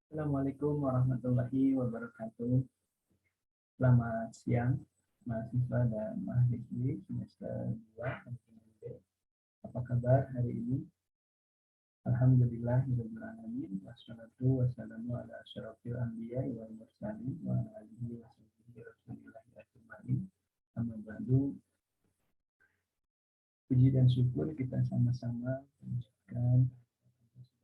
Assalamualaikum warahmatullahi wabarakatuh. Selamat siang, mahasiswa dan mahasiswi semester 2 Manajemen B. Apa kabar hari ini? Alhamdulillahirabbil alamin. Wassalatu wassalamu ala asyrofil anbiya'i wal mursalin wa ala alihi wa sahbihi rasulillahi ajmain. Amma ba'du. Puji dan syukur kita sama-sama panjatkan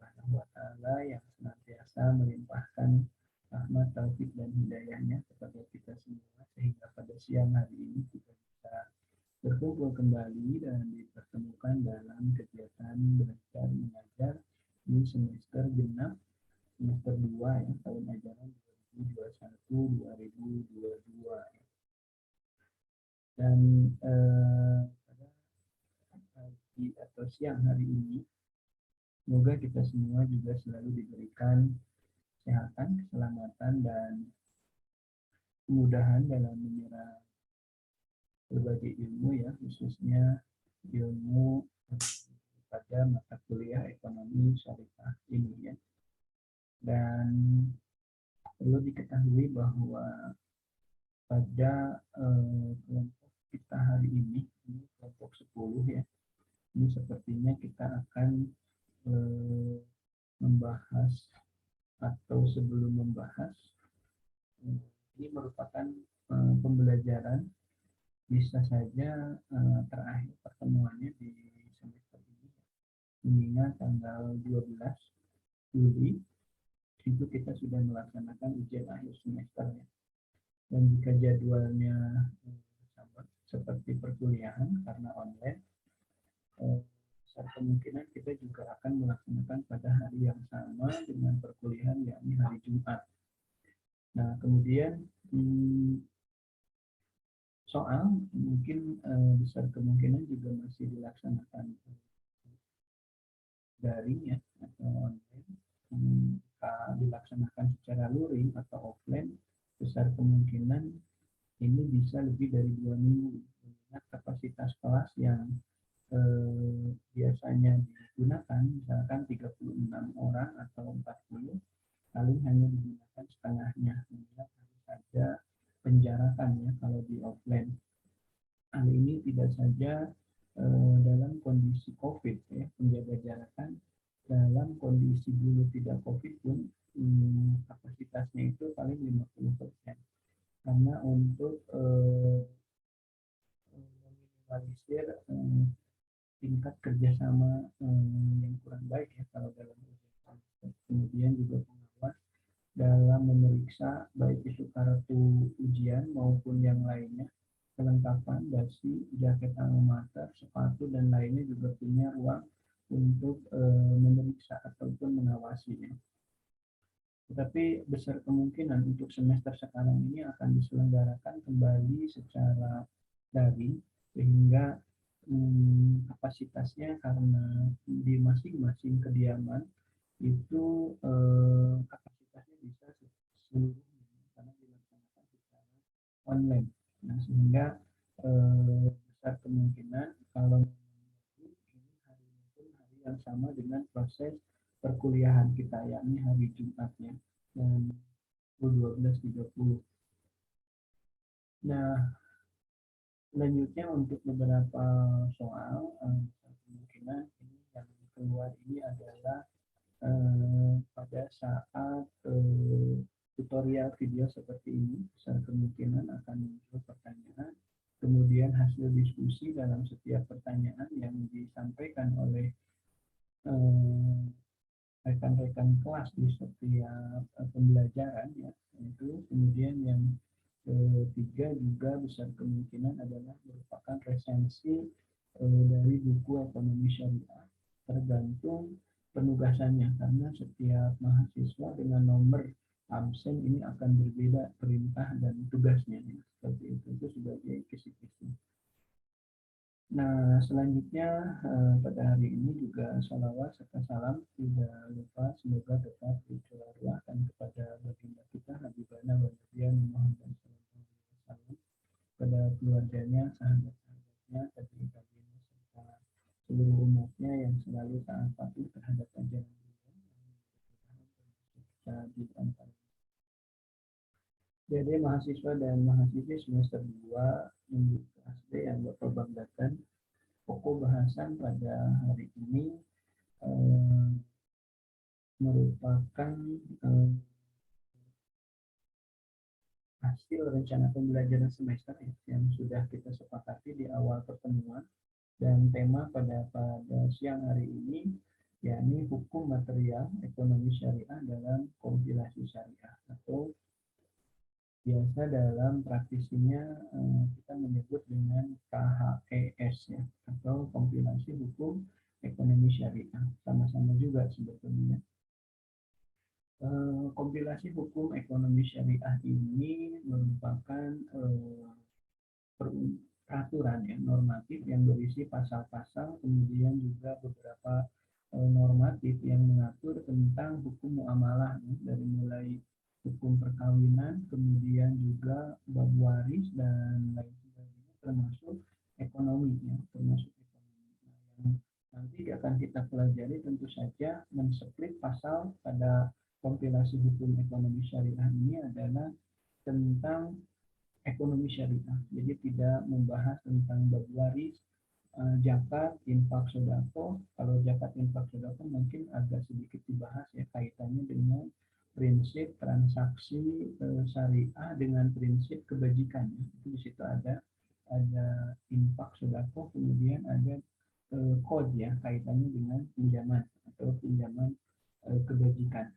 Subhanahu wa taala yang senantiasa melimpahkan rahmat, taufik dan hidayahnya kepada kita semua sehingga pada siang hari ini kita bisa berkumpul kembali dan dipertemukan dalam kegiatan belajar mengajar di semester genap semester 2 ya, tahun ajaran 2021-2022 dan pada pagi atau siang hari ini semoga kita semua juga selalu diberikan kesehatan, keselamatan, dan kemudahan dalam menyerap berbagai ilmu ya, khususnya ilmu pada mata kuliah ekonomi syariah ini ya. Dan perlu diketahui bahwa pada kelompok kita hari ini kelompok 10 ya, ini sepertinya kita akan membahas atau sebelum membahas ini merupakan pembelajaran bisa saja terakhir pertemuannya di semester ini mengingat tanggal 12 Juli itu kita sudah melaksanakan ujian akhir semester ya. Dan jika jadwalnya sama seperti perkuliahan karena online, besar kemungkinan kita juga akan melaksanakan pada hari yang sama dengan perkuliahan yakni hari Jumat. Nah kemudian soal mungkin besar kemungkinan juga masih dilaksanakan daring ya atau online. Dilaksanakan secara luring atau offline, besar kemungkinan ini bisa lebih dari 2 minggu mengingat kapasitas kelas yang biasanya digunakan misalkan 36 orang atau 40 paling hanya digunakan setengahnya mengingat harus ada penjarakan ya kalau di offline. Hal ini tidak saja dalam kondisi COVID ya, penjaga jarakan dalam kondisi dulu tidak COVID pun kapasitasnya itu paling 50%. Karena untuk meminimalisir tingkat kerjasama yang kurang baik ya kalau dalam ujian. Kemudian juga pengawas dalam memeriksa baik itu kartu ujian maupun yang lainnya, kelengkapan dasi, jaket alma mater, sepatu dan lainnya juga punya ruang untuk memeriksa ataupun mengawasinya. Tetapi besar kemungkinan untuk semester sekarang ini akan diselenggarakan kembali secara daring sehingga kapasitasnya karena di masing-masing kediaman itu kapasitasnya bisa seluruhnya karena dilaksanakan secara online. Nah sehingga besar kemungkinan kalau ini harinya pun hari yang sama dengan proses perkuliahan kita yakni hari Jumatnya dan 12.30. Nah selanjutnya untuk beberapa soal kemungkinan ini yang keluar ini adalah pada saat tutorial video seperti ini besar kemungkinan akan muncul pertanyaan, kemudian hasil diskusi dalam setiap pertanyaan yang disampaikan oleh rekan-rekan kelas di setiap pembelajaran ya. Itu kemudian yang ketiga juga besar kemungkinan adalah merupakan resensi dari buku ekonomi syariah tergantung penugasannya karena setiap mahasiswa dengan nomor absen ini akan berbeda perintah dan tugasnya ya. Seperti itu sebagai kisi-kisi. Nah, selanjutnya pada hari ini juga salawat serta salam tidak lupa semoga tetap dicurahkan kepada baginda kita Habibana wa Nabiyyina Muhammad SAW, kepada keluarganya, sahabat-sahabatnya, tabi'in serta seluruh umatnya yang selalu taat patuh terhadap ajaran beliau Jadi mahasiswa dan mahasiswi semester 2 minggu SD yang Bapak banggakan, pokok bahasan pada hari ini eh, merupakan eh, hasil rencana pembelajaran semester yang sudah kita sepakati di awal pertemuan, dan tema pada siang hari ini yakni hukum material ekonomi syariah dalam kompilasi syariah, atau biasa dalam praktisinya kita menyebut dengan KHES ya, atau kompilasi hukum ekonomi syariah. Sama-sama juga sebetulnya. Kompilasi hukum ekonomi syariah ini merupakan peraturan yang normatif yang berisi pasal-pasal, kemudian juga beberapa normatif yang mengatur tentang hukum muamalah, dari mulai hukum perkawinan, kemudian juga bab waris dan lain sebagainya, termasuk ekonomi ya, termasuk ekonomi. Nah, yang nanti akan kita pelajari tentu saja mensplit pasal pada kompilasi hukum ekonomi syariah ini adalah tentang ekonomi syariah. Jadi tidak membahas tentang bab waris, zakat, infak, sedekah. Kalau zakat, infak, sedekah mungkin agak sedikit dibahas ya, kaitannya dengan prinsip transaksi syariah dengan prinsip kebajikan. Itu di situ ada infak, sedekah, kemudian ada kode ya, kaitannya dengan pinjaman atau pinjaman kebajikan.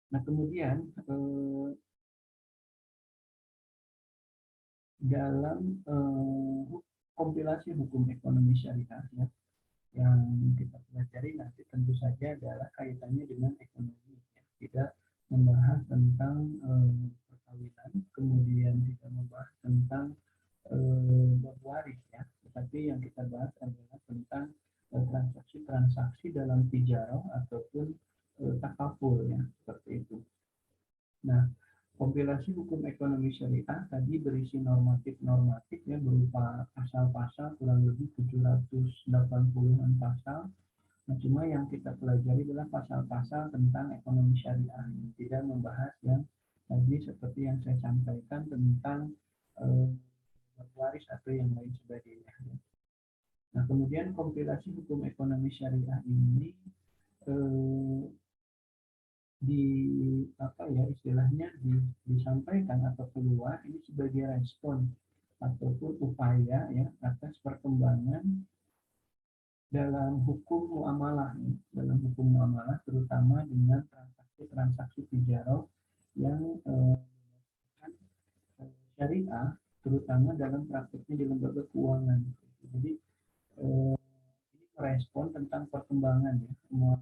Nah, kemudian dalam kompilasi hukum ekonomi syariah ya, yang kita pelajari nanti tentu saja adalah kaitannya dengan ekonomi ya. Tidak membahas tentang perkawinan, kemudian tidak membahas tentang bab waris ya, tetapi yang kita bahas adalah tentang transaksi-transaksi dalam tijarah ataupun takaful ya, seperti itu. Nah, kompilasi hukum ekonomi syariah tadi berisi normatif-normatif ya, berupa pasal-pasal kurang lebih 780-an pasal. Nah, cuma yang kita pelajari adalah pasal-pasal tentang ekonomi syariah, tidak membahas yang tadi seperti yang saya sampaikan tentang waris atau yang lain sebagainya. Nah, kemudian kompilasi hukum ekonomi syariah ini di apa ya istilahnya disampaikan atau keluar ini sebagai respon ataupun upaya ya atas perkembangan dalam hukum muamalah, terutama dengan transaksi-transaksi tijarah yang syariah, terutama dalam praktiknya di lembaga keuangan. Jadi ini merespon tentang perkembangan ya semua.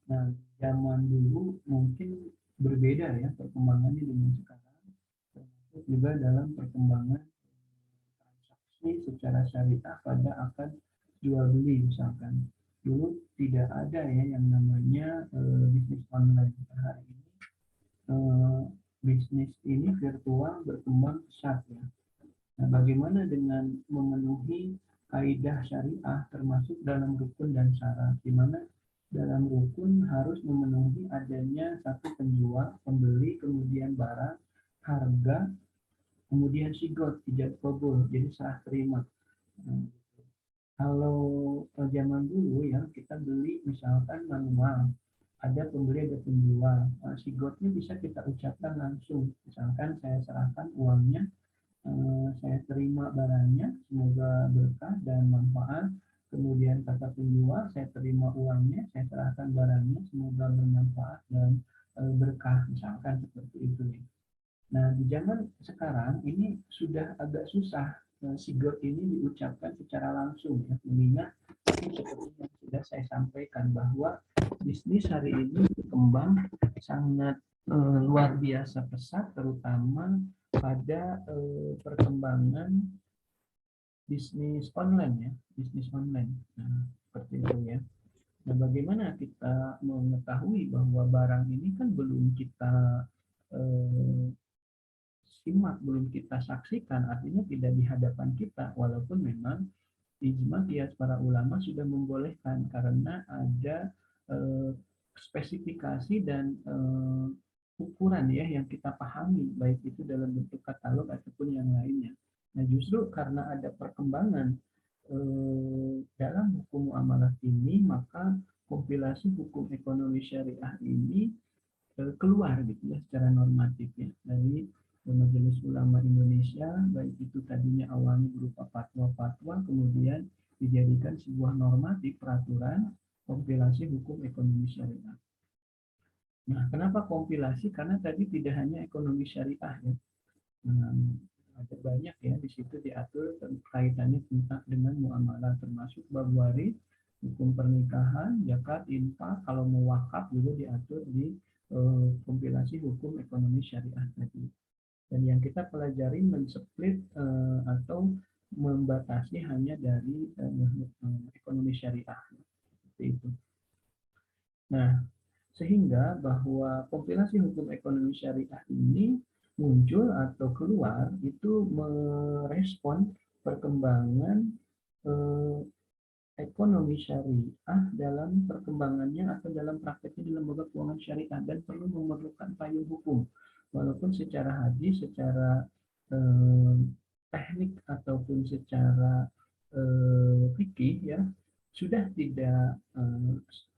Nah, zaman dulu mungkin berbeda ya perkembangannya dengan sekarang, termasuk juga dalam perkembangan transaksi secara syariah pada akad jual beli misalkan. Dulu tidak ada ya yang namanya bisnis online. Hari ini bisnis ini virtual berkembang pesat ya. Nah, bagaimana dengan memenuhi kaidah syariah termasuk dalam rukun dan syarat, di mana dalam rukun harus memenuhi adanya satu penjual, pembeli, kemudian barang, harga, kemudian sigot, ijab kabul, jadi serah terima. Nah, kalau zaman dulu ya kita beli misalkan manual, ada pembeli ada penjual, sigotnya bisa kita ucapkan langsung, misalkan saya serahkan uangnya, saya terima barangnya, semoga berkah dan manfaat. Kemudian kata penjual, saya terima uangnya, saya serahkan barangnya, semoga bermanfaat dan berkah, misalkan seperti itu. Nah, di zaman sekarang ini sudah agak susah sigot ini diucapkan secara langsung ya, mengingat seperti yang sudah saya sampaikan bahwa bisnis hari ini berkembang sangat luar biasa pesat, terutama pada perkembangan bisnis online ya, bisnis online. Nah, seperti itu ya. Nah, bagaimana kita mengetahui bahwa barang ini kan belum kita simak, belum kita saksikan, artinya tidak di hadapan kita, walaupun memang ijma qiyas para ulama sudah membolehkan karena ada spesifikasi dan ukuran ya yang kita pahami, baik itu dalam bentuk katalog ataupun yang lainnya. Nah, justru karena ada perkembangan dalam hukum muamalah ini, maka kompilasi hukum ekonomi syariah ini keluar gitu ya secara normatif ya dari Majelis Ulama Indonesia, baik itu tadinya awalnya berupa fatwa-fatwa, kemudian dijadikan sebuah normatif peraturan kompilasi hukum ekonomi syariah. Nah, kenapa kompilasi? Karena tadi tidak hanya ekonomi syariah ya. Ada banyak ya di situ diatur kaitannya tentang dengan muamalah, termasuk bab waris, hukum pernikahan, zakat, infak, kalau mau wakaf juga diatur di kompilasi hukum ekonomi syariah tadi. Dan yang kita pelajari mensplit atau membatasi hanya dari ekonomi syariah seperti itu. Nah, sehingga bahwa kompilasi hukum ekonomi syariah ini muncul atau keluar itu merespon perkembangan eh, ekonomi syariah dalam perkembangannya atau dalam prakteknya di lembaga keuangan syariah, dan perlu memerlukan payung hukum. Walaupun secara hadis, secara eh, teknik ataupun secara fikih ya sudah tidak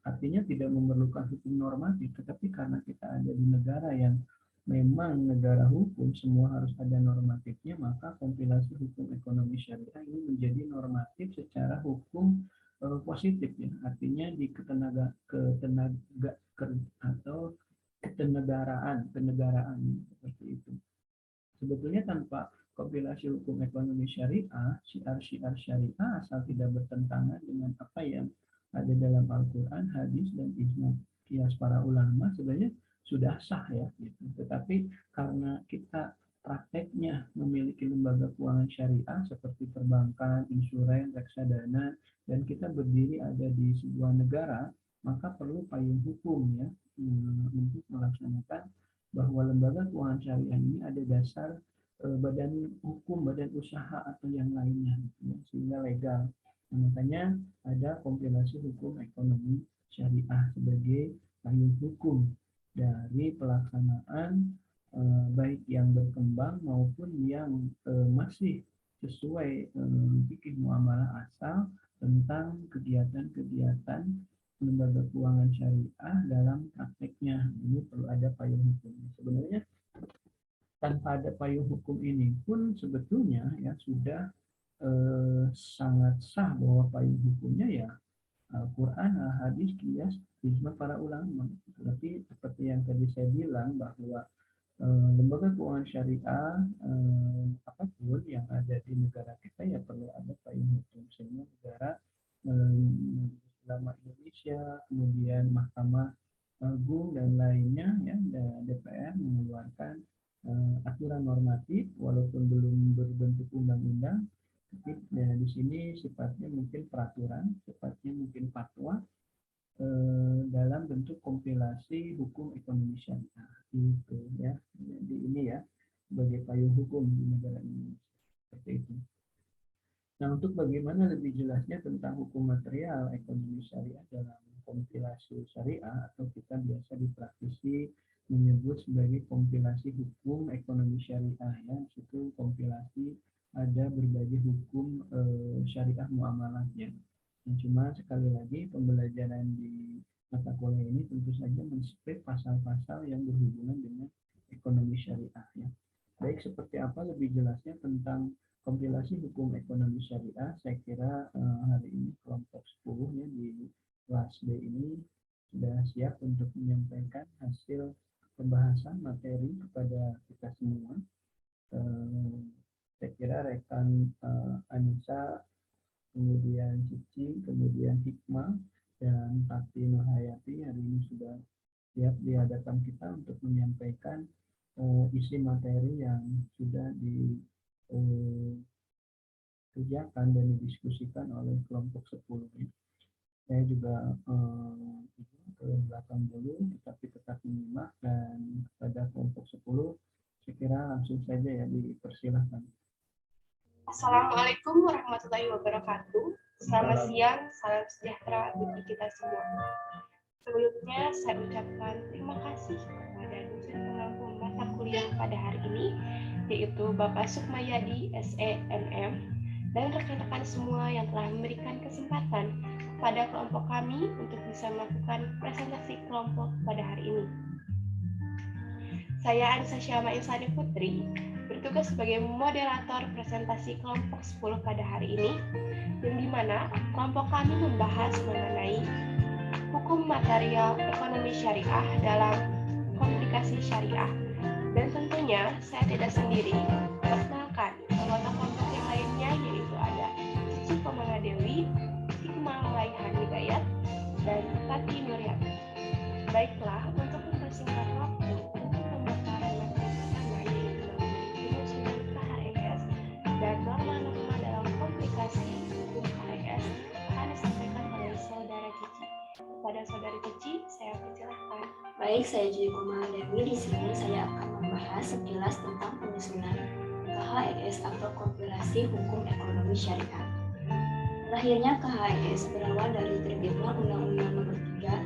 artinya tidak memerlukan hukum normatif, tetapi karena kita ada di negara yang memang negara hukum, semua harus ada normatifnya, maka kompilasi hukum ekonomi syariah ini menjadi normatif secara hukum positif ya, artinya di atau kenegaraan seperti itu. Sebetulnya tanpa kompilasi hukum ekonomi syariah, syiar-syiar syariah asal tidak bertentangan dengan apa yang ada dalam Al-Quran, hadis, dan ijma kias para ulama, sebenarnya sudah sah ya. Gitu. Tetapi karena kita prakteknya memiliki lembaga keuangan syariah seperti perbankan, insuran, reksadana, dan kita berdiri ada di sebuah negara, maka perlu payung hukum ya untuk melaksanakan bahwa lembaga keuangan syariah ini ada dasar badan hukum, badan usaha atau yang lainnya, ya, sehingga legal. Nah, makanya ada kompilasi hukum ekonomi syariah sebagai payung hukum dari pelaksanaan baik yang berkembang maupun yang masih sesuai fikih muamalah asal tentang kegiatan-kegiatan lembaga keuangan syariah dalam prakteknya. Ini perlu ada payung hukum. Sebenarnya tanpa ada payung hukum ini pun sebetulnya ya sudah sangat sah bahwa payung hukumnya ya Al-Quran, hadis, kias, ijma para ulama. Tapi seperti yang tadi saya bilang bahwa lembaga keuangan syariah apapun yang ada di negara kita ya perlu ada payung hukum, sehingga negara ulama Indonesia, kemudian Mahkamah Agung dan lainnya ya, dan DPR mengeluarkan aturan normatif walaupun belum berbentuk undang-undang, tapi di sini sifatnya mungkin peraturan, sifatnya mungkin fatwa dalam bentuk kompilasi hukum ekonomi syariah itu ya. Jadi ini ya sebagai payung hukum di negara ini seperti itu. Nah, untuk bagaimana lebih jelasnya tentang hukum material ekonomi syariah dalam kompilasi syariah, atau kita biasa di praktisi menyebut sebagai kompilasi hukum ekonomi syariah ya, itu kompilasi ada berbagai hukum syariah muamalahnya. Nah, cuma sekali lagi pembelajaran di mata kuliah ini tentu saja men-split pasal-pasal yang berhubungan dengan ekonomi syariah ya. Baik, seperti apa lebih jelasnya tentang kompilasi hukum ekonomi syariah, saya kira hari ini kelompok 10 ya di kelas B ini sudah siap untuk menyampaikan hasil pembahasan materi kepada kita semua. Saya kira rekan Anissa, kemudian Cici, kemudian Hikmah, dan Tati Nurhayati hari ini sudah siap di hadapan kita untuk menyampaikan isi materi yang sudah dikerjakan dan didiskusikan oleh kelompok 10 ini. Saya juga ke belakang dulu, tetapi tetap menyimak, dan pada kelompok 10 saya kira langsung saja ya dipersilahkan. Assalamualaikum warahmatullahi wabarakatuh. Selamat siang, salam sejahtera bagi kita semua. Sebelumnya Selanjutnya saya ucapkan terima kasih kepada dosen pengampu mata kuliah pada hari ini, yaitu Bapak Sukmayadi SEMM, dan rekan-rekan semua yang telah memberikan kesempatan kepada kelompok kami untuk bisa melakukan presentasi kelompok pada hari ini. Saya Anissa Syama Insani Putri, bertugas sebagai moderator presentasi kelompok 10 pada hari ini, yang dimana kelompok kami membahas mengenai hukum material ekonomi syariah dalam komunikasi syariah. Dan tentunya saya tidak sendiri, perkenalkan anggota kelompok yang lainnya, yaitu ada Cici Komala Dewi, Hikmah Laihan Hidayat, dan Tati Nuryati. Baiklah, untuk mempersingkat waktu untuk pembakaran materi pertama, yaitu mengenai penyusunan KHES dan norma-norma dalam komunikasi hukum KHES, akan disampaikan oleh Saudara Cici. Kepada Saudari Cici, saya persilahkan. Baik, saya Cici Komala Dewi. Di sini saya akan membahas sekilas tentang penyusunan KHES atau kompilasi hukum ekonomi syariah. Lahirnya KHES berawal dari terbitnya Undang-Undang Nomor 3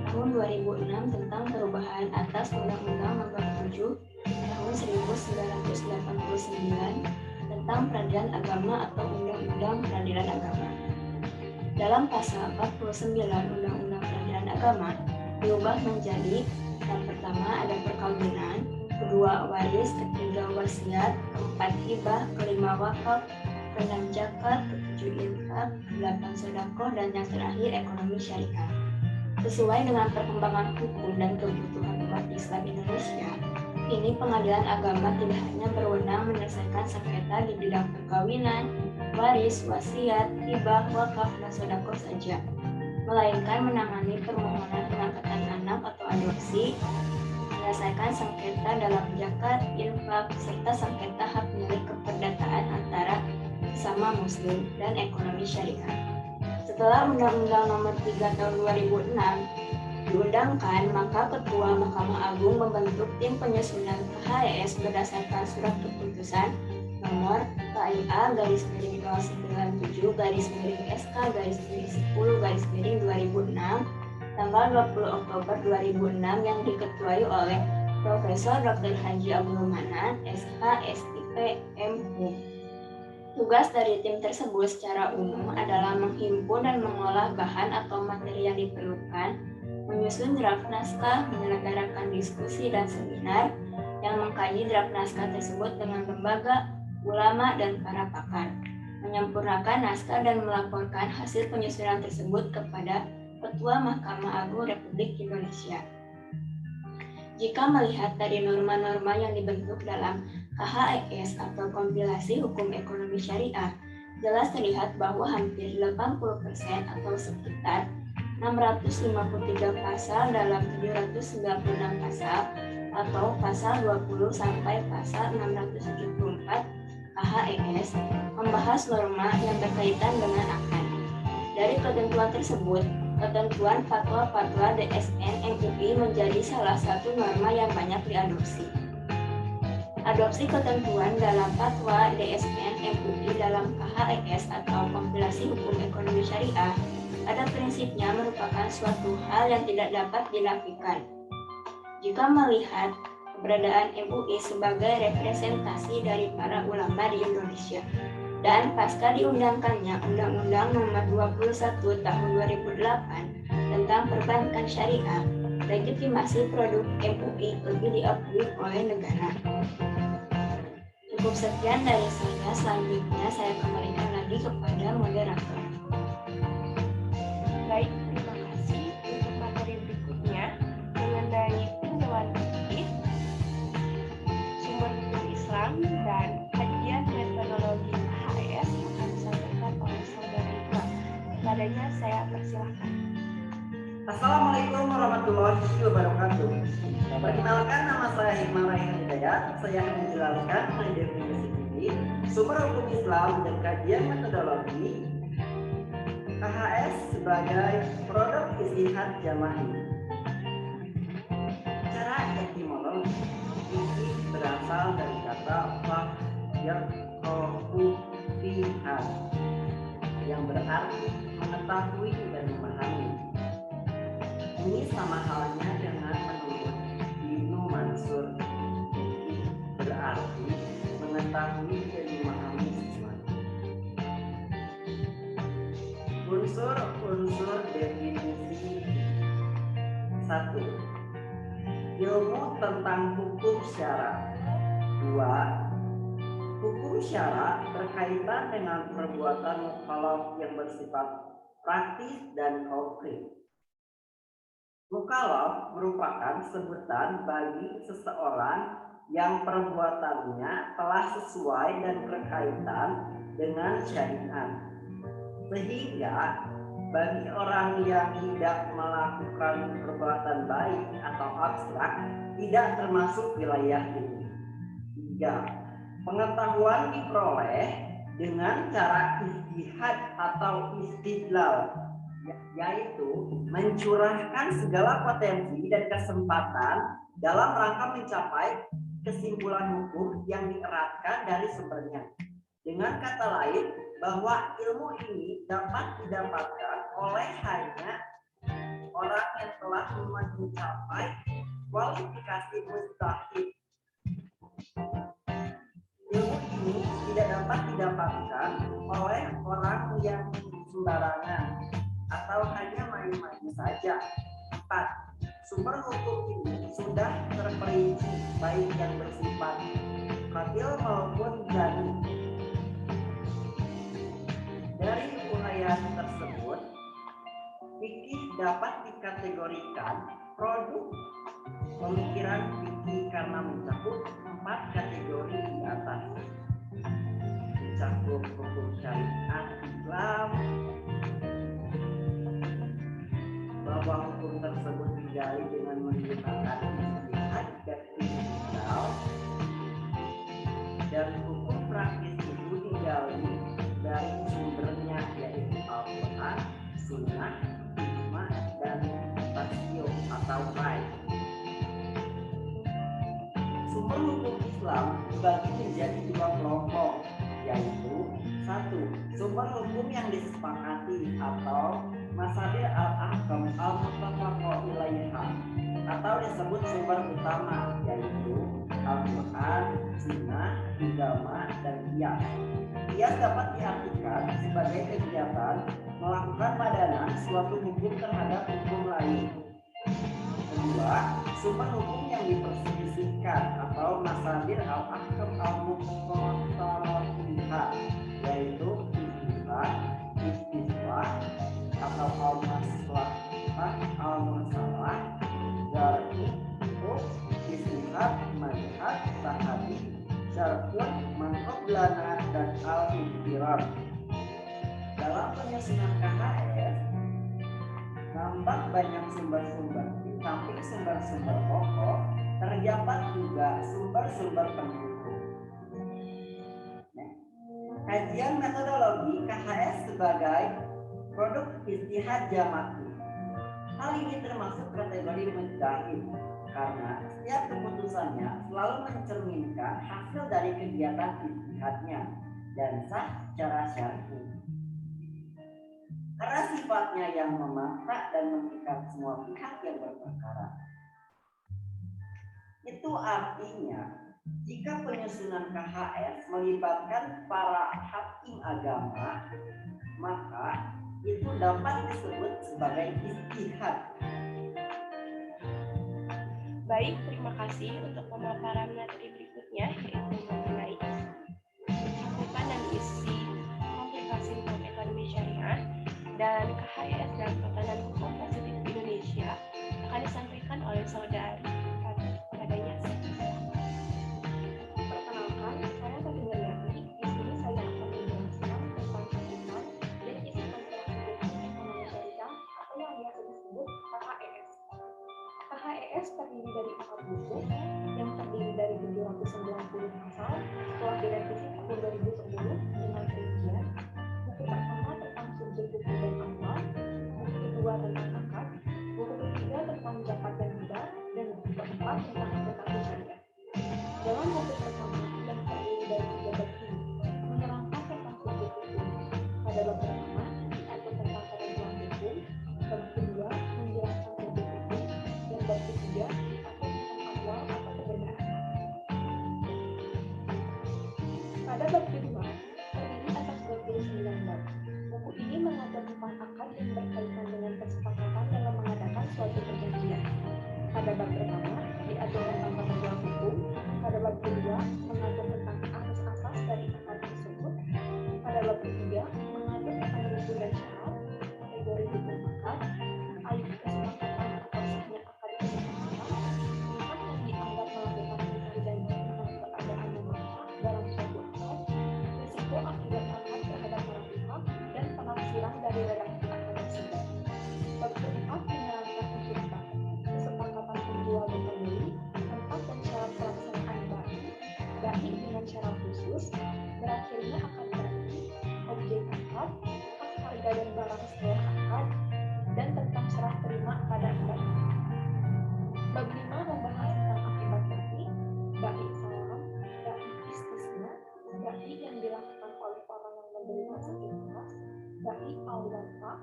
Tahun 2006 tentang perubahan atas Undang-Undang Nomor 7 Tahun 1989 tentang peradilan agama atau Undang-Undang Peradilan Agama. Dalam pasal 49 Undang-Undang Peradilan Agama diubah menjadi yang pertama ada perkawinan, kedua waris, ketiga wasiat, keempat hibah, kelima wakaf, keenam zakat, ketujuh infak, delapan sedekah, dan yang terakhir ekonomi syariah. Sesuai dengan perkembangan hukum dan kebutuhan umat Islam Indonesia, ini pengadilan agama tidak hanya berwenang menyelesaikan sengketa di bidang perkawinan, waris, wasiat, hibah, wakaf, dan sedekah saja, melainkan menangani permohonan pengangkatan anak atau adopsi, menyelesaikan sengketa dalam zakat, infak, serta sengketa hak milik keperdataan antara sesama muslim dan ekonomi syariah. Setelah Undang-Undang Nomor 3 Tahun 2006 diundangkan, maka Ketua Mahkamah Agung membentuk tim penyusunan KHES berdasarkan surat keputusan nomor KIA-97-SK-10-2006 tanggal 20 Oktober 2006 yang diketuai oleh Profesor Dr. Haji Abdul Manan, SH, SIP, MHum. Tugas dari tim tersebut secara umum adalah menghimpun dan mengolah bahan atau materi yang diperlukan, menyusun draft naskah, menyelenggarakan diskusi dan seminar, yang mengkaji draft naskah tersebut dengan lembaga, ulama, dan para pakar, menyempurnakan naskah dan melaporkan hasil penyusunan tersebut kepada Ketua Mahkamah Agung Republik Indonesia. Jika melihat dari norma-norma yang dibentuk dalam KHES atau kompilasi hukum ekonomi syariah, jelas terlihat bahwa hampir 80% atau sekitar 653 pasal dalam 796 pasal atau pasal 20 sampai pasal 674 KHES membahas norma yang berkaitan dengan akad. Dari ketentuan tersebut, ketentuan fatwa-fatwa DSN MUI menjadi salah satu norma yang banyak diadopsi. Adopsi ketentuan dalam fatwa DSN MUI dalam KHES atau kompilasi hukum ekonomi syariah pada prinsipnya merupakan suatu hal yang tidak dapat dinafikan. Jika melihat keberadaan MUI sebagai representasi dari para ulama di Indonesia, dan pasca diundangkannya Undang-Undang Nomor 21 Tahun 2008 tentang perbankan syariah, legitimasi produk MUI lebih diakui oleh negara. Cukup sekian dari saya, selanjutnya saya kembalikan lagi kepada moderator. Baik, terima kasih. Untuk materi berikutnya mengenai tinjauan fikih, sumber hukum Islam, dan kajian metodologi KHES akan disampaikan oleh Saudara Hikmah. Kepadanya saya persilahkan. Assalamualaikum warahmatullahi wabarakatuh. Perkenalkan, nama saya Hikmah Laihan Hidayat. Saya akan menjelaskan mendefinisi sumber hukum Islam dan kajian metodologi KHES sebagai produk ijtihad jama'i. Secara etimologi, fikih berasal dari kata faqihah yang berarti mengetahui dan memahami. ini sama halnya dengan menurut Ibnu Mansur, berarti mengetahui dan memahami sesuatu. Unsur-unsur definisi. 1. Ilmu tentang hukum syara. 2. Hukum syara berkaitan dengan perbuatan mukallaf yang bersifat praktis dan konkret. Mukallaf merupakan sebutan bagi seseorang yang perbuatannya telah sesuai dan berkaitan dengan syariat. Sehingga bagi orang yang tidak melakukan perbuatan baik atau abstrak tidak termasuk wilayah ini. 3. Pengetahuan diperoleh dengan cara ijtihad atau istidlal, yaitu mencurahkan segala potensi dan kesempatan dalam rangka mencapai kesimpulan hukum yang dieratkan dari sumbernya. Dengan kata lain, bahwa ilmu ini dapat didapatkan oleh hanya orang yang telah mencapai kualifikasi mustahid. Ilmu ini tidak dapat didapatkan oleh orang yang sembarangan atau hanya main-main saja. 4. Sumber hukum ini sudah terperinci baik yang bersifat qatil maupun jani. Dari uraian tersebut, fikih dapat dikategorikan produk pemikiran fikih karena mencakup 4 kategori di atas. Mencakup hukum syariat Islam, bahwa hukum tersebut digali dengan menggunakan ijtihad dan istidlal, dan hukum praktis itu digali dari sumbernya yaitu Al-Quran, Sunnah, Ijma, dan Tasyiq atau Rai. Sumber hukum Islam dibagi menjadi 2 kelompok, yaitu 1. Sumber hukum yang disepakati atau masadir al-ahkam al-muttafaq ilaiha, atau disebut sumber utama, yaitu Al-Quran, Sunnah, Ijma, dan Qiyas. Qiyas dapat diartikan sebagai kegiatan melakukan padanan suatu hukum terhadap hukum lain. Kedua, sumber hukum yang diperselisihkan atau masadir al-ahkam al-muttafaq, yaitu ijtihad, istislah, atau al-masalah, dari istihad, manhaj, sahabi, syar'un, manqablana, dan al-intiram. Dalam penyusunan KHS nampak banyak sumber-sumber. Di samping sumber-sumber pokok, terdapat juga sumber-sumber pendukung. Kajian metodologi KHS sebagai produk ijtihad jamati. Hal ini termasuk kategori mujtahid karena setiap keputusannya selalu mencerminkan hasil dari kegiatan ijtihadnya dan sah secara syar'i. Karena sifatnya yang memaksa dan mengikat semua pihak yang berperkara. Itu artinya jika penyusunan KHS melibatkan para hakim agama, maka itu dapat disebut sebagai ijtihad. Baik, terima kasih untuk pemaparan materi berikutnya, yaitu mengenai cakupan dan isi komplikasi hukum ekonomi syariah dan KHS dan tatanan hukum positif Indonesia akan disampaikan oleh saudari padanya. Perkenalkan, saya Tati Wiyati. Di sini saya akan menjelaskan tentang cakupan dan isi komplikasi hukum ekonomi syariah atau yang biasa disebut KHS. KHS terdiri dari 4 buku yang terdiri dari 790 pasal setelah direvisi tahun 2010 dengan rincian. Buku pertama tentang subjek hukum dan amal, buku kedua tentang akad, buku ketiga tentang zakat dan hibah, dan buku keempat tentang investasi syariah. Dalam buku pertama yang terdiri dari 3 bab ini menerangkan tentang subjek hukum. Pada bab pertama diatur tentang ketentuan hukum, bab kedua menjelaskan subjek hukum, bab ketiga diatur tentang awal atau kebenaran. Pada bab kedua, terdiri atas 29 bab. Buku ini mengatur tentang akad yang berkaitan dengan kesepakatan dalam mengadakan suatu perjanjian. Pada bab pertama, diatur tentang pemegang hukum. Pada bab kedua, mengatur tentang asas-asas dari akad tersebut. Pada bab ketiga, mengatur tentang rukun dan syarat, kategori hukum akad, alih kesepakatan atau sahnya akad kesepakatan, pihak yang dianggap melakukan perjanjian tentang keadaan memaksa dalam suatu akad, risiko akibat akad terhadap para pihak, dan penafsiran dari redaksi akad tersebut. Bab keempat menerangkan unsur akad, kesepakatan penjual dan pembeli, tempat dan syarat pelaksanaan bai dengan syarat khusus, berakhirnya akad bai, objek akad, hak harga dan barang setelah akad, dan tentang serah terima pada akad. Bab 5 membahas tentang akibat bai salam, bai istisna, bai yang dilakukan oleh orang yang menderita sakit keras, bai al-wafa,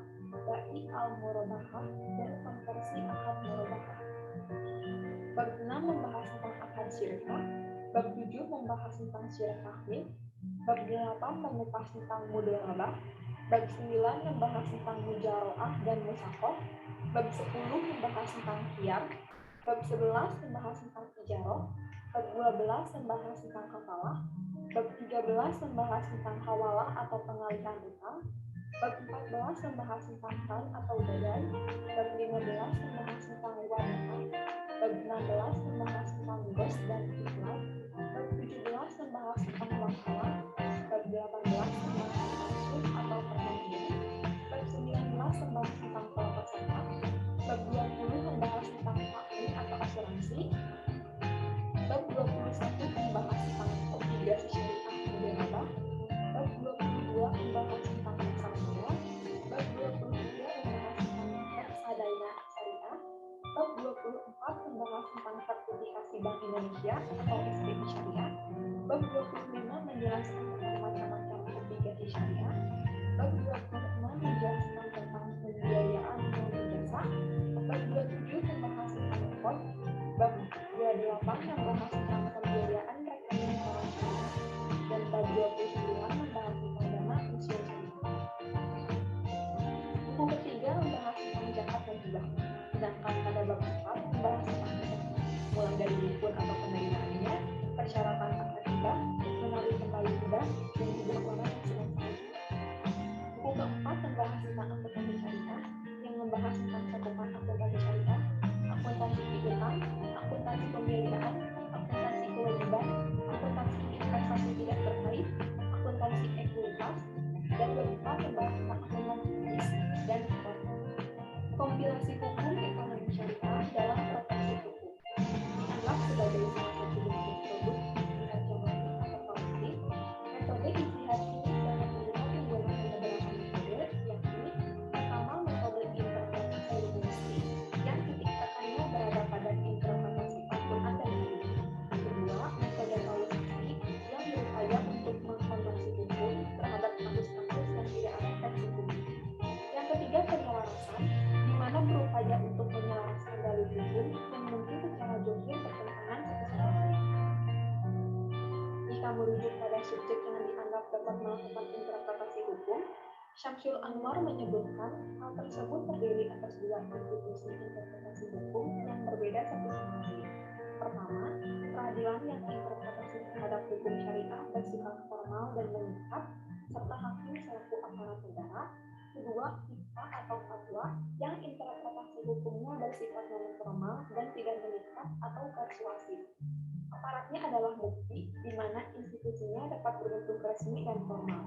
bai al-murabahah, dan konversi akad murabahah. Bab 6 membahas tentang akad syirkah, bab 7 membahas tentang syirkah tahlil, bab 8 mengupas tentang mudharabah, bab 9 membahas tentang mujaroah dan musaqah, bab 10 membahas tentang khiyar, bab 11 membahas tentang ijarah, bab 12 membahas tentang kafalah, bab 13 membahas tentang hawalah atau pengalihan utang, bab 14 membahas tentang kan atau badai, bab 15 membahas tentang wadihah, bab 16 membahas tentang gos dan iklan, bab 17 membahas tentang wakalah, bab 18 membahas tentang sul atau perjanjian, bab 19 membahas tentang pelaksanaan, bab 20 membahas tentang takmin atau asuransi, bab 21 membahas tentang obligasi syariah mudharabah, bab 22 membahas tentang reksadana, bab 23 membahas tentang reksadana syariah, bab 24 membahas tentang sertifikasi Bank Indonesia atau SBI Syariah, bab 25 menjelaskan tentang macam-macam obligasi syariah, bab 26 menjelaskan tentang pembiayaan maupun jasa, bab 27 membahas tentang rekod, bab 28 membahas tentang pembiayaan rekening orang syariah, dan bab 29 membahas tentang dana pensiun syariah. Buku ketiga membahas tentang zakat dan hibah, sedangkan pada bab 4 membahas tentang zakat, mulai dari rukun atau penerimaannya, persyaratan akad hibah, menarik kembali hibah, dan hibah orang yang sedang sakit. Buku keempat membahas tentang akuntansi syariah, yang membahas tentang cakupan akuntansi syariah, akuntansi piutang, akuntansi pembiayaan, akuntansi kewajiban, akuntansi investasi tidak terkait, akuntansi ekuitas, dan beberapa membahas tentang akuntansi bisnis dan ekspor. Kompilasi hukum ekonomi syariah dalam profesi hukum dianggap sebagai salah satu bentuk produk ijtihad jamaah atau kolektif. Metode ijtihad ini dapat melihat menggunakan beberapa metode, yakni pertama metode interpretasi linguistik yang titik tekannya berada pada interpretasi Al-Quran dan Hadis. Kedua, metode kausasi yang berupaya untuk mengkonversi hukum terhadap kasus-kasus yang tidak ada teks hukum. Yang ketiga, penyelarasan, di mana berupaya untuk menyelaraskan dalil hukum yang mungkin secara jujur bertentangan satu sama lain. Jika merujuk pada subjek yang dianggap dapat melakukan interpretasi hukum, Syamsul Anwar menyebutkan hal tersebut terdiri atas dua institusi interpretasi hukum yang berbeda satu sama lain. Pertama, peradilan yang interpretasi terhadap hukum syariah bersifat formal dan mengikat, serta hakim selaku aparat negara. Kedua, fikih atau fatwa yang interpretasi hukumnya bersifat non-formal dan tidak mengikat atau persuasif. Aparatnya adalah mufti, di mana institusinya dapat berbentuk resmi dan formal.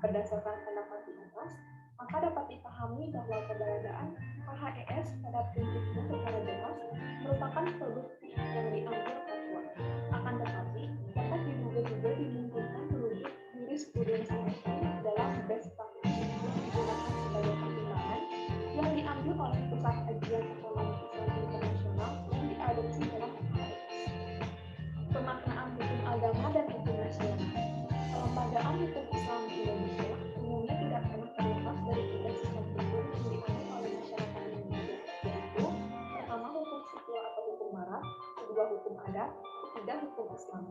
Berdasarkan pendapat di atas, maka dapat dipahami bahwa keberadaan KHES pada prinsipnya secara jelas merupakan produk yang diambil fatwa. Akan tetapi, dapat diduga juga dimungkinkan merujuk jurisprudensi dalam best practice yang digunakan sebagai pertimbangan yang diambil oleh Pusat Kajian Ekonomi Islam Internasional yang diadopsi dalam KHES. Pemaknaan hukum agama dan hukum nasional. Kelembagaan hukum Islam di Indonesia umumnya tidak pernah terlepas dari tiga sistem hukum yang diambil oleh masyarakat Indonesia, yaitu pertama hukum sipil kedua hukum adat, ketiga hukum Islam.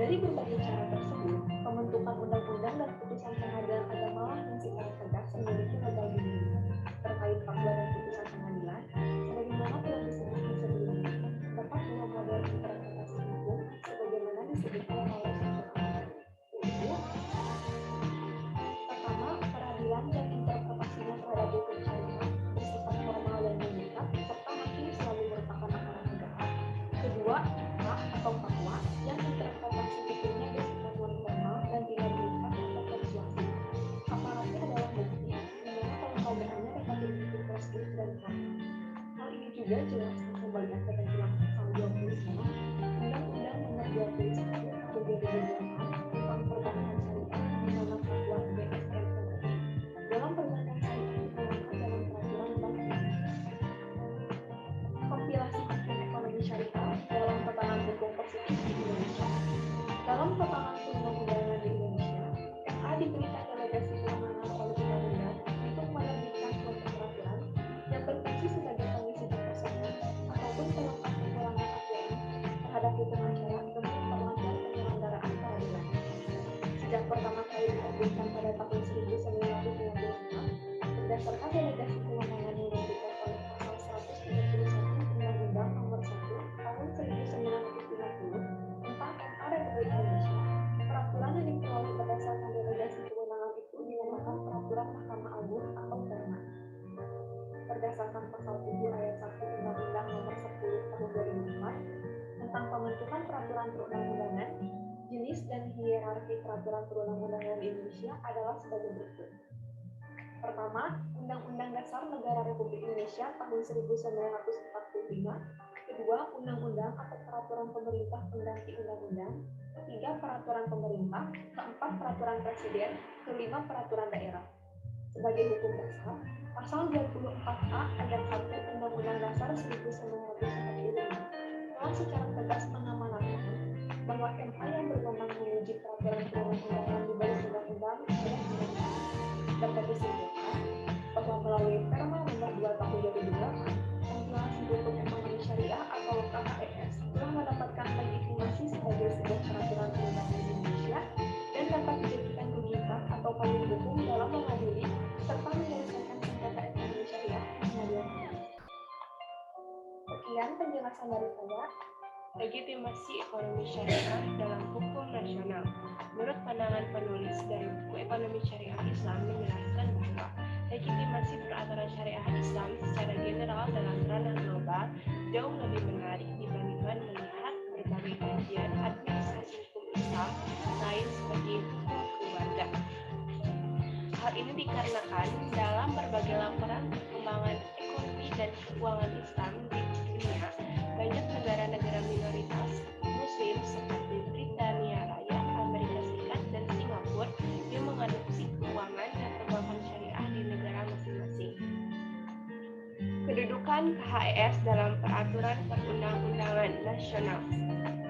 Dari berbagai cara tersebut, pembentukan undang-undang dan putusan pengadilan agama yang secara tegas memiliki legal binding terkait fatwa dan putusan pengadilan, sebagaimana telah disebutkan sebelumnya, dapat mengakomodir interpretasi hukum sebagaimana disebutkan oleh Syekh, yaitu pertama, peradilan dan interpretasinya terhadap hukum syariat bersifat formal dan mengikat, serta hakim selalu merupakan aparat negara. Kedua, hak atau fatwa yang interpretasi hukumnya bersifat non-formal dan tidak mengikat atau persuasif. Aparatnya adalah bukti, di mana kelembagaannya dapat dibentuk preskrip dan hak. Hal ini juga jelas terkembalikan ketentuan pasal 29 Undang-Undang Nomor 21 Tahun 2008 tentang perbankan syariah di mana fatwa BSN MUI dalam perbankan syariah dituangkan dalam peraturan Bank Indonesia. Kompilasi hukum ekonomi syariah dalam tatanan hukum positif di Indonesia. Dalam tatanan perundang-undangan di Indonesia, FA diberikan delegasi kewenangan oleh undang-undang untuk menerbitkan suatu peraturan yang berfungsi sebagai pengisi kekosongan ataupun pelengkap kekurangan aturan terhadap hukum acara demi memperlancar penyelenggaraan peradilan. Sejak pertama kali diterbitkan pada tahun 1956, berdasarkan delegasi kewenangan yang diberikan oleh pasal 131 Undang-Undang Nomor 1 Tahun 1950 tentang MA Republik Indonesia, peraturan yang dikeluarkan berdasarkan delegasi kewenangan itu dinamakan Peraturan Mahkamah Agung atau Perma. Berdasarkan pasal 7 ayat 1 Undang-Undang Nomor 10 Tahun 2004 tentang pembentukan peraturan perundang-undangan, jenis dan hierarki peraturan perundang-undangan di Indonesia adalah sebagai berikut. Pertama, Undang-Undang Dasar Negara Republik Indonesia tahun 1945. Kedua, Undang-Undang atau Peraturan Pemerintah Pengganti Undang-Undang. Ketiga, Peraturan Pemerintah. Keempat, Peraturan Presiden. Kelima, Peraturan Daerah. Sebagai hukum dasar, pasal 24A ayat 1 Undang-Undang Dasar 1945 telah secara tegas mengamanatkan bahwa MA yang berwenang menguji peraturan perundang-undangan di bawah undang-undang adalah pemerintah. Dapat disimpulkan bahwa melalui Perma Nomor 2 Tahun 2008, kompilasi hukum ekonomi syariah atau KHES telah mendapatkan legitimasi sebagai sebuah peraturan perundangan di Indonesia dan dapat dijadikan rujukan atau payung hukum dalam mengadili serta menyelesaikan sengketa ekonomi syariah di pengadilan. Sekian penjelasan dari saya. Legitimasi ekonomi syariah dalam hukum nasional. Menurut pandangan penulis dari buku Ekonomi Syariah Islam menjelaskan bahwa legitimasi peraturan syariah Islam secara general dalam ranah global jauh lebih menarik dibandingkan melihat berbagai kajian administrasi hukum Islam lain seperti hukum keluarga. Hal ini dikarenakan dalam berbagai laporan perkembangan ekonomi dan keuangan Islam di dunia, banyak negara-negara minoritas Muslim seperti Britania Raya, Amerika Serikat, dan Singapura yang mengadopsi keuangan dan perbankan syariah di negara masing-masing. Kedudukan KHES dalam peraturan perundang-undangan nasional.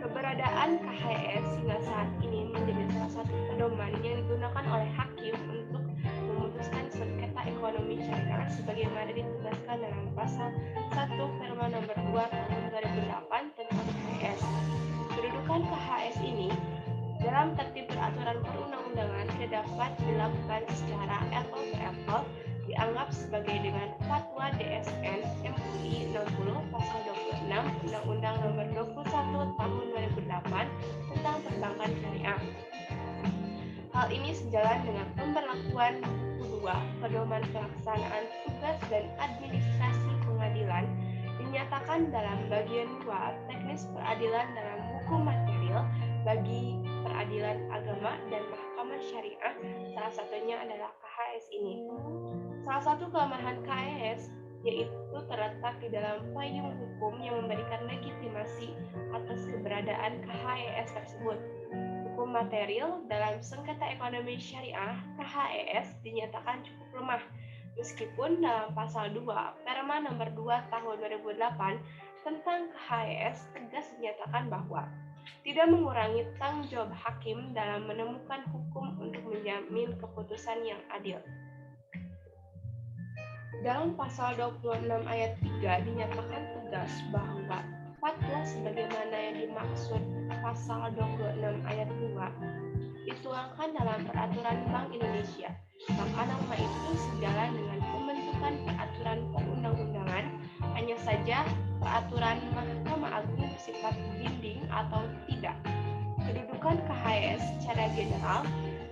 Keberadaan KHES hingga saat ini menjadi salah satu pedoman yang digunakan oleh hakim untuk memutuskan sengketa ekonomi syariah sebagaimana ditegaskan dalam pasal 1 Perma Nomor 2 Tahun 2008 tentang KHES. Kedudukan KHES ini dalam tertib peraturan perundang-undangan tidak dapat dilakukan secara apple to apple, dianggap sebagai dengan Fatwa DSN MUI 60 Pasal 26 Undang-Undang Nomor 21 Tahun 2008 tentang perbankan syariah. Hal ini sejalan dengan pemberlakuan buku 2 Pedoman Pelaksanaan Tugas dan Administrasi Pengadilan dinyatakan dalam bagian 2 Teknis Peradilan dalam Hukum Material bagi peradilan agama dan mahkamah syariah, salah satunya adalah KHES ini. Salah satu kelemahan KHES yaitu terletak di dalam payung hukum yang memberikan legitimasi atas keberadaan KHES tersebut. Hukum material dalam sengketa ekonomi syariah KHES dinyatakan cukup lemah, meskipun dalam pasal 2 Perma Nomor 2 Tahun 2008 tentang KHES tegas dinyatakan bahwa tidak mengurangi tanggung jawab hakim dalam menemukan hukum untuk menjamin keputusan yang adil. Dalam pasal 26 ayat 3 dinyatakan tegas bahwa fatwa sebagai sebagaimana yang dimaksud pasal 26 ayat 2 dituangkan dalam peraturan Bank Indonesia. Maka norma itu sejalan dengan pembentukan peraturan perundang-undangan, hanya saja peraturan Mahkamah Agung bersifat binding atau tidak. Kedudukan KHS secara general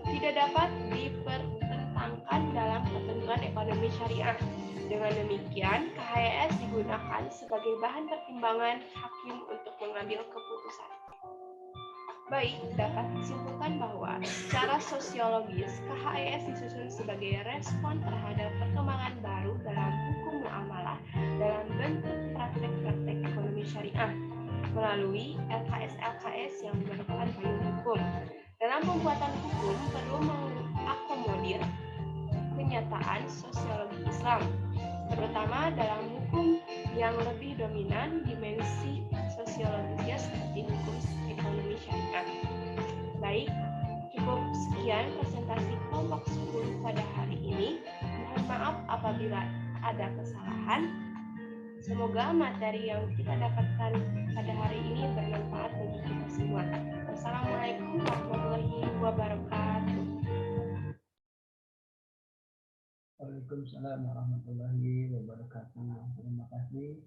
tidak dapat dipertentangkan dalam ketentuan ekonomi syariah. Dengan demikian, KHS digunakan sebagai bahan pertimbangan hakim untuk mengambil keputusan. Baik, dapat disimpulkan bahwa secara sosiologis, KHS disusun sebagai respon terhadap perkembangan baru dalam hukum muamalah dalam bentuk praktek-praktek ekonomi syariah melalui LKS-LKS yang merupakan payung hukum. Dalam pembuatan hukum perlu mengakomodir kenyataan sosiologi Islam, terutama dalam hukum yang lebih dominan dimensi sosiologisnya seperti hukum ekonomi syariah. Baik, cukup sekian presentasi kelompok 10 pada hari ini. Mohon maaf apabila ada kesalahan. Semoga materi yang kita dapatkan pada hari ini bermanfaat bagi kita semua. Wassalamualaikum warahmatullahi wabarakatuh. Waalaikumsalam warahmatullahi wabarakatuh. Terima kasih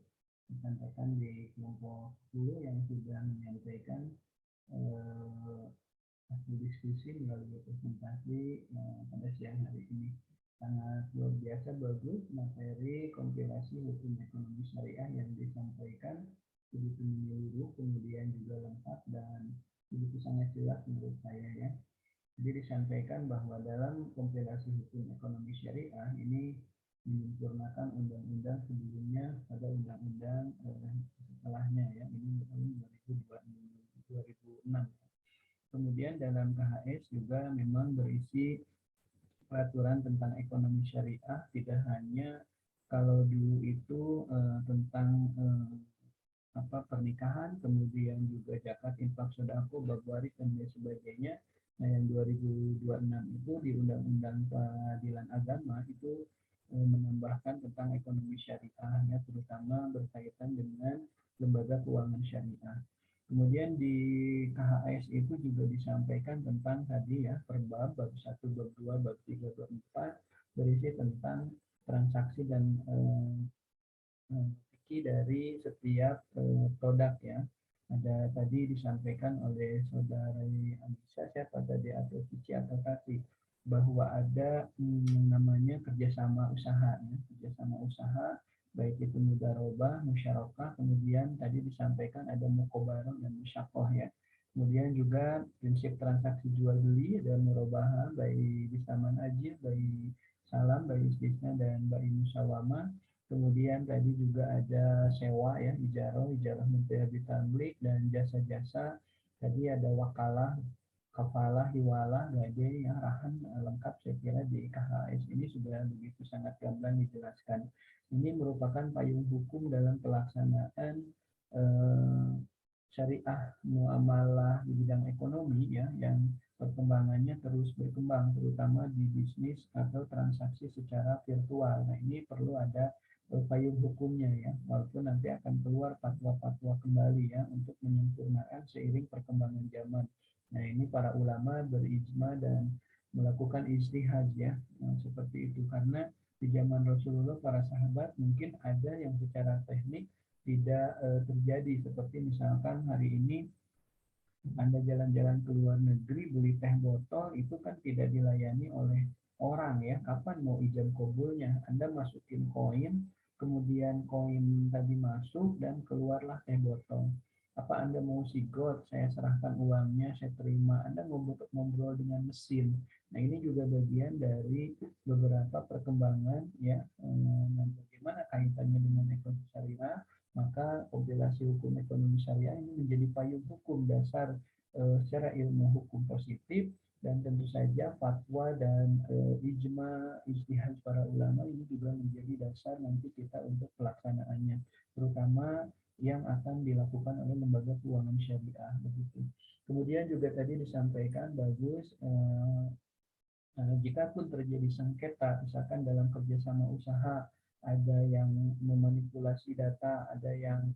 disampaikan di kelompok 10 yang sudah menyampaikan hasil diskusi melalui presentasi pada siang hari ini. Sangat luar biasa bagus materi kompilasi hukum ekonomi syariah yang disampaikan, begitu menyeluruh, kemudian juga lengkap dan begitu sangat jelas menurut saya ya. Jadi disampaikan bahwa dalam kompilasi hukum ekonomi syariah ini menyempurnakan undang-undang sebelumnya pada undang-undang setelahnya ya, ini tahun 2006. Kemudian dalam KHS juga memang berisi peraturan tentang ekonomi syariah, tidak hanya kalau dulu itu tentang pernikahan, kemudian juga zakat, infak, sedekah, bab waris dan lain sebagainya. Nah, yang 2026 itu di Undang-Undang Peradilan Agama itu menambahkan tentang ekonomi syariah, ya, terutama berkaitan dengan lembaga keuangan syariah. Kemudian di KHS itu juga disampaikan tentang tadi ya, per bab 1, bab 2, bab 3, bab 4 berisi tentang transaksi dan fikih dari setiap produk ya. Ada tadi disampaikan oleh saudara Anissa, siapa tadi, atau Cici atau Tati, bahwa ada namanya kerjasama usaha ya, kerjasama usaha baik itu mudarobah, musyarakah, kemudian tadi disampaikan ada mukobarah dan musyakoh ya. Kemudian juga prinsip transaksi jual beli, ada murabahah, baik bisaman ajir, baik salam, baik istisna, dan baik musawamah. Kemudian tadi juga ada sewa ya, ijarah muntaha bitamlik, dan jasa-jasa. Tadi ada wakalah, kafalah, hiwalah, gade, ya, rahan, lengkap saya kira di KHS ini sudah begitu sangat gamblang dijelaskan. Ini merupakan payung hukum dalam pelaksanaan syariah muamalah di bidang ekonomi ya, yang perkembangannya terus berkembang, terutama di bisnis atau transaksi secara virtual. Nah, ini perlu ada payung hukumnya ya, walaupun nanti akan keluar fatwa-fatwa kembali ya untuk menyempurnakan seiring perkembangan zaman. Nah, ini para ulama berijma dan melakukan ijtihad ya, seperti itu, karena di zaman Rasulullah para sahabat mungkin ada yang secara teknik tidak terjadi, seperti misalkan hari ini Anda jalan-jalan ke luar negeri beli teh botol itu kan tidak dilayani oleh orang ya, kapan mau ijab kabulnya? Anda masukin koin, kemudian koin tadi masuk dan keluarlah teh botol. Apa Anda mau sigot, saya serahkan uangnya, saya terima, Anda ngobrol dengan mesin. Nah, ini juga bagian dari beberapa perkembangan ya, dan bagaimana kaitannya dengan ekonomi syariah. Maka kompilasi hukum ekonomi syariah ini menjadi payung hukum dasar secara ilmu hukum positif, dan tentu saja fatwa dan ijma, ijtihad para ulama ini juga menjadi dasar nanti kita untuk pelaksanaannya, terutama yang akan dilakukan oleh lembaga keuangan syariah begitu. Kemudian juga tadi disampaikan bagus, jika pun terjadi sengketa misalkan dalam kerjasama usaha, ada yang memanipulasi data, ada yang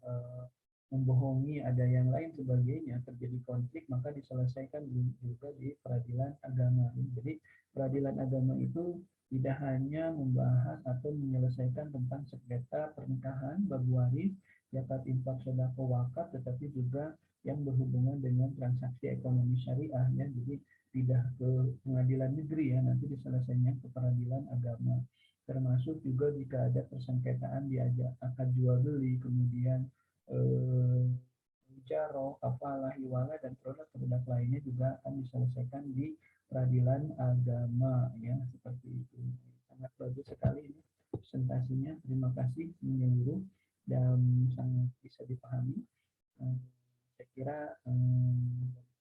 membohongi, ada yang lain sebagainya, terjadi konflik, maka diselesaikan juga di peradilan agama. Jadi peradilan agama itu tidak hanya membahas atau menyelesaikan tentang sengketa pernikahan, bab waris, zakat, infak, sedekah, wakaf, tetapi juga yang berhubungan dengan transaksi ekonomi syariah ya. Jadi tidak ke pengadilan negeri ya, nanti diselesaikannya ke peradilan agama. Termasuk juga jika ada persengketaan di akad jual beli, kemudian jaro, kafalah, hiwalah, dan produk-produk lainnya juga akan diselesaikan di peradilan agama ya, seperti itu. Sangat bagus sekali ini presentasinya. Terima kasih menyeluruh dan sangat bisa dipahami. Saya kira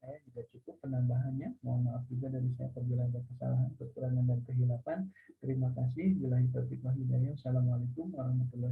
saya juga cukup penambahannya. Mohon maaf juga dari saya apabila ada kesalahan, kekurangan, dan kehilapan. Terima kasih. Billahi taufiq wal hidayah. Assalamualaikum warahmatullahi wabarakatuh.